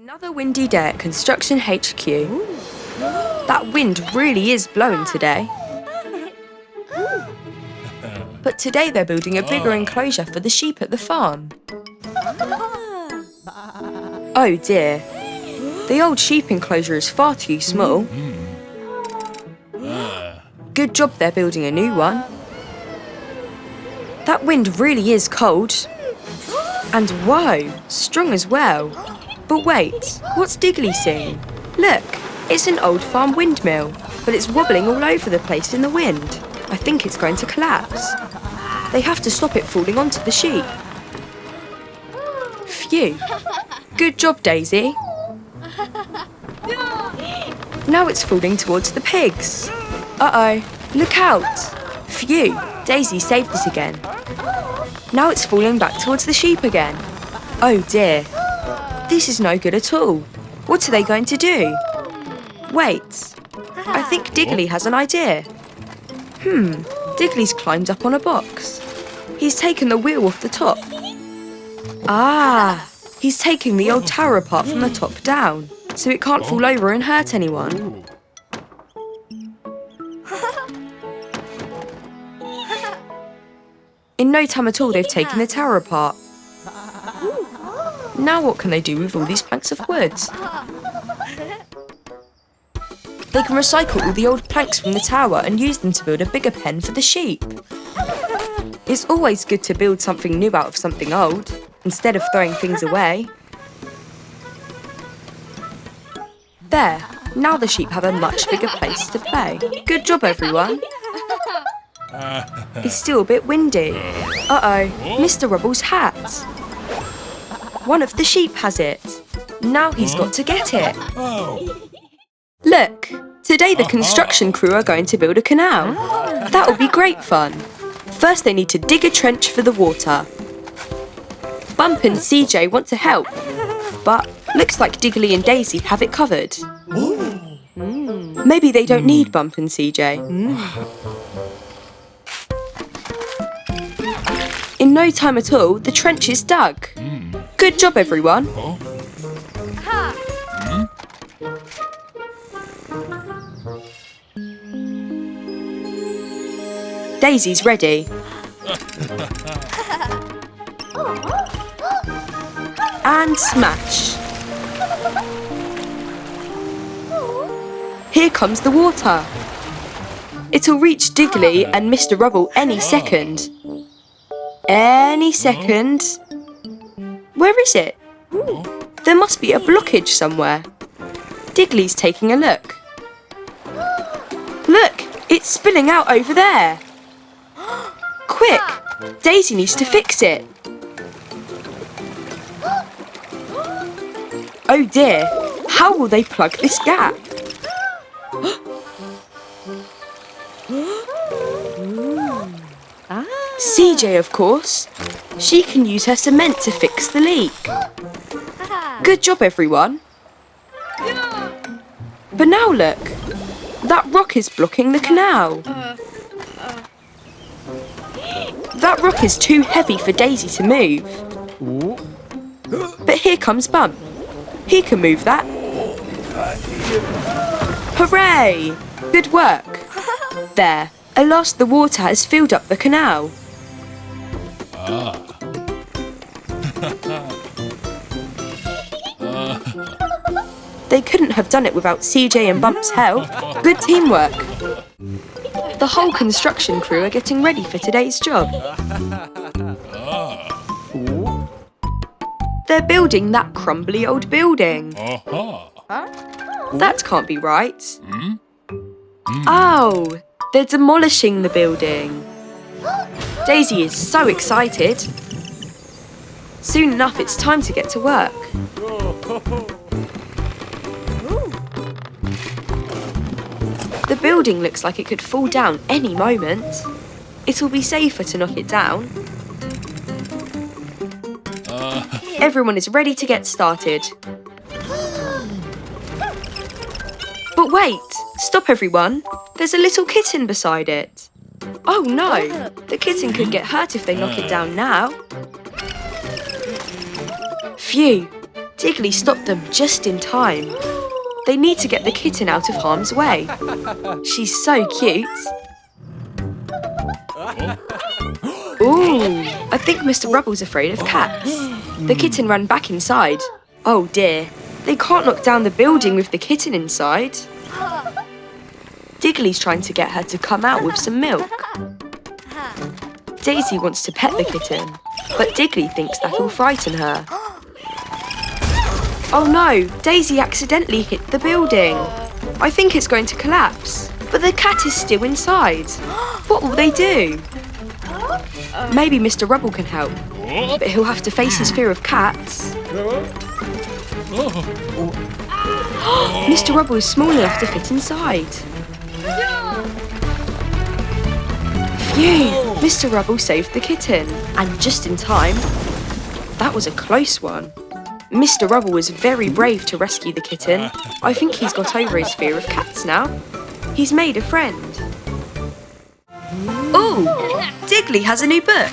Another windy day at Construction HQ. That wind really is blowing today. But today they're building a bigger enclosure for the sheep at the farm. Oh dear, the old sheep enclosure is far too small. Good job they're building a new one. That wind really is cold. And whoa, strong as well. But wait, what's Digley seeing? Look, it's an old farm windmill, but it's wobbling all over the place in the wind. I think it's going to collapse. They have to stop it falling onto the sheep. Phew. Good job, Daisy. Now it's falling towards the pigs. Uh-oh, look out. Phew, Daisy saved it again. Now it's falling back towards the sheep again. Oh dear. This is no good at all. What are they going to do? Wait, I think Digley has an idea. Digley's climbed up on a box. He's taken the wheel off the top. Ah, he's taking the old tower apart from the top down, so it can't fall over and hurt anyone. In no time at all, they've taken the tower apart. Now what can they do with all these planks of wood? They can recycle all the old planks from the tower and use them to build a bigger pen for the sheep. It's always good to build something new out of something old, instead of throwing things away. There, now the sheep have a much bigger place to play. Good job, everyone. It's still a bit windy. Uh-oh, Mr. Rubble's hat. One of the sheep has it. Now he's got to get it. Look, today the construction crew are going to build a canal. That'll be great fun. First they need to dig a trench for the water. Bump and CJ want to help, but looks like Digley and Dazey have it covered. Maybe they don't need Bump and CJ. In no time at all, the trench is dug. Good job, everyone. Daisy's ready. And smash. Here comes the water. It'll reach Digley and Mr. Rubble any second. Any second. Where is it? There must be a blockage somewhere. Digley's taking a look. Look, it's spilling out over there. Quick, Daisy needs to fix it. Oh dear, how will they plug this gap? CJ, of course. She can use her cement to fix the leak. Good job, everyone. But now look, that rock is blocking the canal. That rock is too heavy for Daisy to move. But here comes Bump. He can move that. Hooray! Good work. There, at last the water has filled up the canal. They couldn't have done it without CJ and Bump's help. Good teamwork. The whole construction crew are getting ready for today's job. They're building that crumbly old building. That can't be right. Oh, they're demolishing the building. Daisy is so excited. Soon enough, it's time to get to work. The building looks like it could fall down any moment. It'll be safer to knock it down. Everyone is ready to get started. But wait! Stop, everyone! There's a little kitten beside it. Oh no! The kitten could get hurt if they knock it down now. Phew! Digley stopped them just in time. They need to get the kitten out of harm's way. She's so cute. Ooh, I think Mr. Rubble's afraid of cats. The kitten ran back inside. Oh dear, they can't knock down the building with the kitten inside. Digley's trying to get her to come out with some milk. Daisy wants to pet the kitten, but Digley thinks that'll frighten her. Oh no, Daisy accidentally hit the building. I think it's going to collapse, but the cat is still inside. What will they do? Maybe Mr. Rubble can help, but he'll have to face his fear of cats. Mr. Rubble is small enough to fit inside. Phew! Mr. Rubble saved the kitten, and just in time. That was a close one. Mr. Rubble was very brave to rescue the kitten. I think he's got over his fear of cats now. He's made a friend. Ooh! Digley has a new book.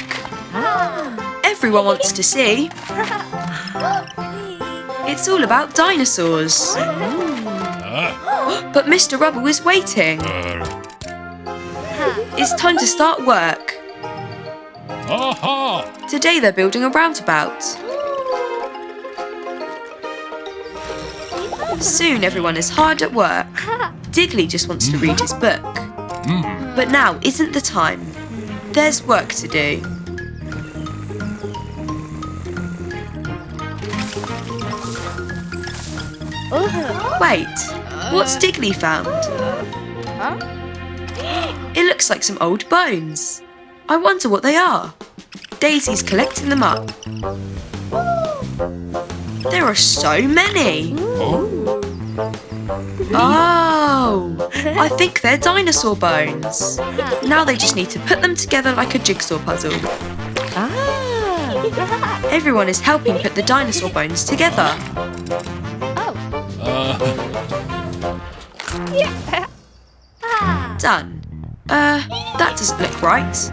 Everyone wants to see. It's all about dinosaurs. But Mr. Rubble is waiting. It's time to start work. Today they're building a roundabout. Soon everyone is hard at work. Digley just wants to read his book. But now isn't the time. There's work to do. Wait, what's Digley found? It looks like some old bones. I wonder what they are. Daisy's collecting them up. There are so many. Oh, I think they're dinosaur bones. Now they just need to put them together like a jigsaw puzzle. Everyone is helping put the dinosaur bones together. Done. That doesn't look right.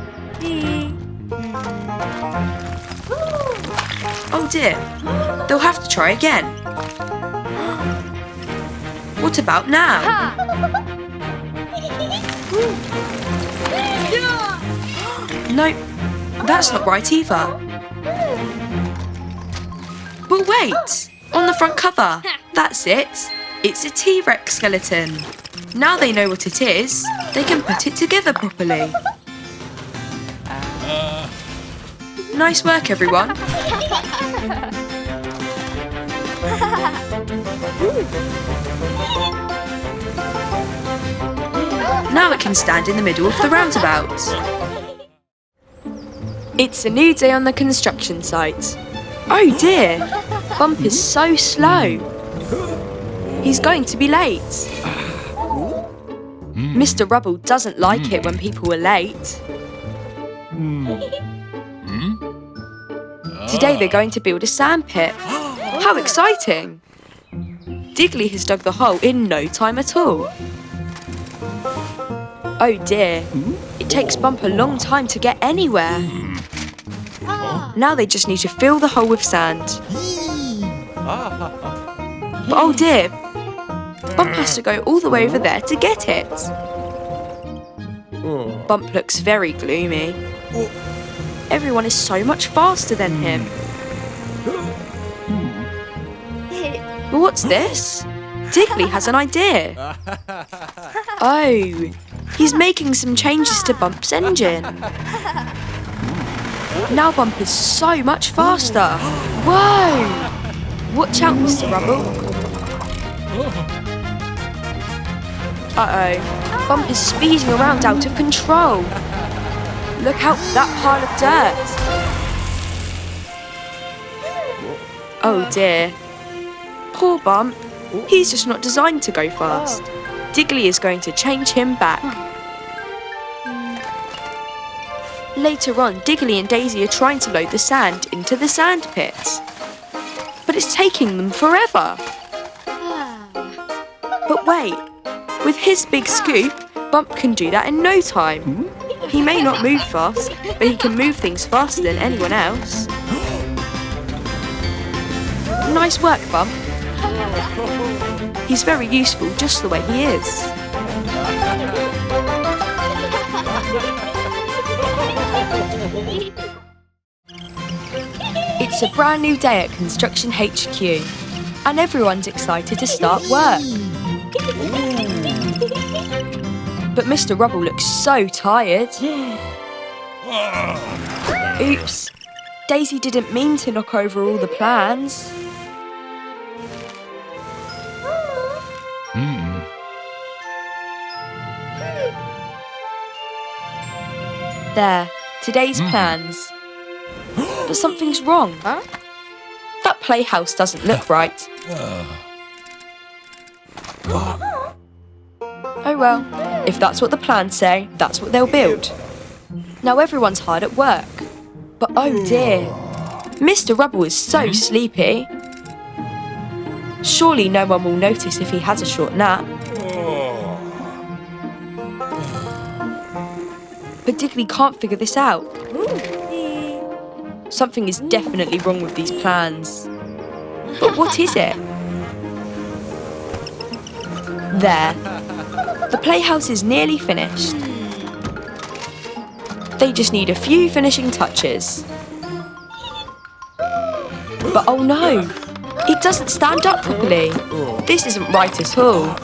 Oh dear, they'll have to try again. What about now? Nope, that's not right either. But wait, on the front cover, that's it. It's a T-Rex skeleton. Now they know what it is, they can put it together properly. Nice work, everyone. Now it can stand in the middle of the roundabout. It's a new day on the construction site. Oh dear, Bump is so slow. He's going to be late. Mr. Rubble doesn't like it when people are late. Today they're going to build a sandpit. How exciting! Digley has dug the hole in no time at all. Oh dear, it takes Bump a long time to get anywhere. Now they just need to fill the hole with sand. But oh dear, Bump has to go all the way over there to get it. Bump looks very gloomy. Everyone is so much faster than him. But what's this? Digley has an idea. Oh, he's making some changes to Bump's engine. Now Bump is so much faster. Whoa! Watch out, Mr. Rubble. Uh-oh, Bump is speeding around out of control. Look out for that pile of dirt. Oh dear. Poor Bump. He's just not designed to go fast. Digley is going to change him back. Later on, Digley and Dazey are trying to load the sand into the sand pit. But it's taking them forever. But wait, with his big scoop, Bump can do that in no time. He may not move fast, but he can move things faster than anyone else. Nice work, Bump. He's very useful just the way he is. It's a brand new day at Construction HQ, and everyone's excited to start work. But Mr. Rubble looks so tired. Oops, Daisy didn't mean to knock over all the plans. There, today's plans. But something's wrong. That playhouse doesn't look right. Oh well, if that's what the plans say, that's what they'll build. Now everyone's hard at work. But oh dear, Mr. Rubble is so sleepy. Surely no one will notice if he has a short nap. But Digley can't figure this out. Something is definitely wrong with these plans. But what is it? There. The playhouse is nearly finished. They just need a few finishing touches. But oh no! It doesn't stand up properly. This isn't right at all.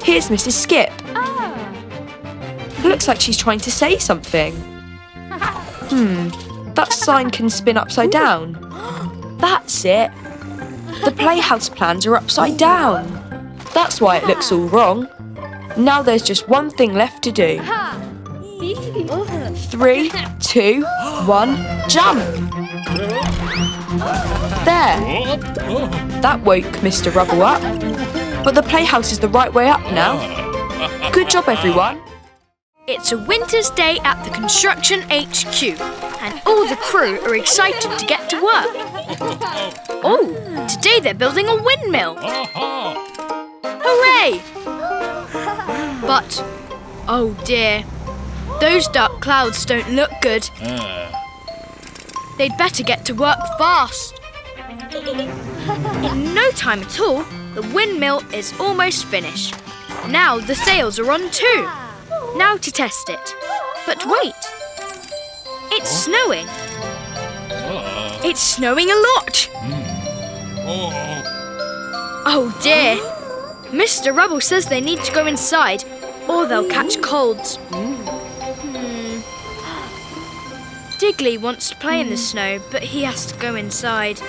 Here's Mrs. Skip. Looks like she's trying to say something. That sign can spin upside down. That's it. The playhouse plans are upside down. That's why it looks all wrong. Now there's just one thing left to do. 3, 2, 1, jump! There. That woke Mr. Rubble up. But the playhouse is the right way up now. Good job, everyone. It's a winter's day at the Construction HQ, and all the crew are excited to get to work. Oh, today they're building a windmill. Hooray! But, oh dear, those dark clouds don't look good. They'd better get to work fast. In no time at all, the windmill is almost finished. Now the sails are on too. Now to test it. But wait, it's snowing. It's snowing a lot. Oh dear. Mr. Rubble says they need to go inside or they'll catch colds. Digley wants to play in the snow, but he has to go inside.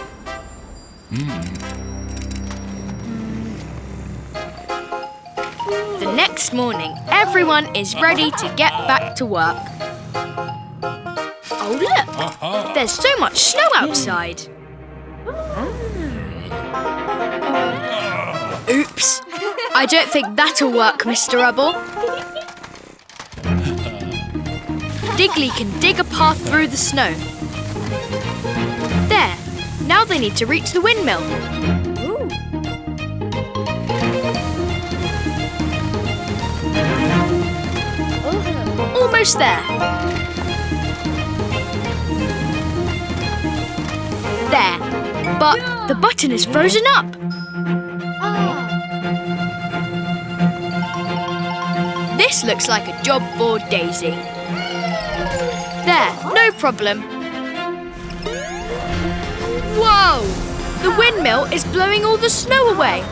The next morning, everyone is ready to get back to work. Oh look, there's so much snow outside. Oops, I don't think that'll work, Mr. Rubble. Digley can dig a path through the snow. There, now they need to reach the windmill. Almost there. There, but the button is frozen up. This looks like a job for Daisy. There, no problem. Whoa! The windmill is blowing all the snow away.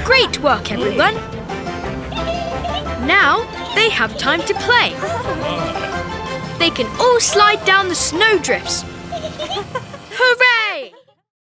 Great work, everyone. Now they have time to play. They can all slide down the snowdrifts. Hooray!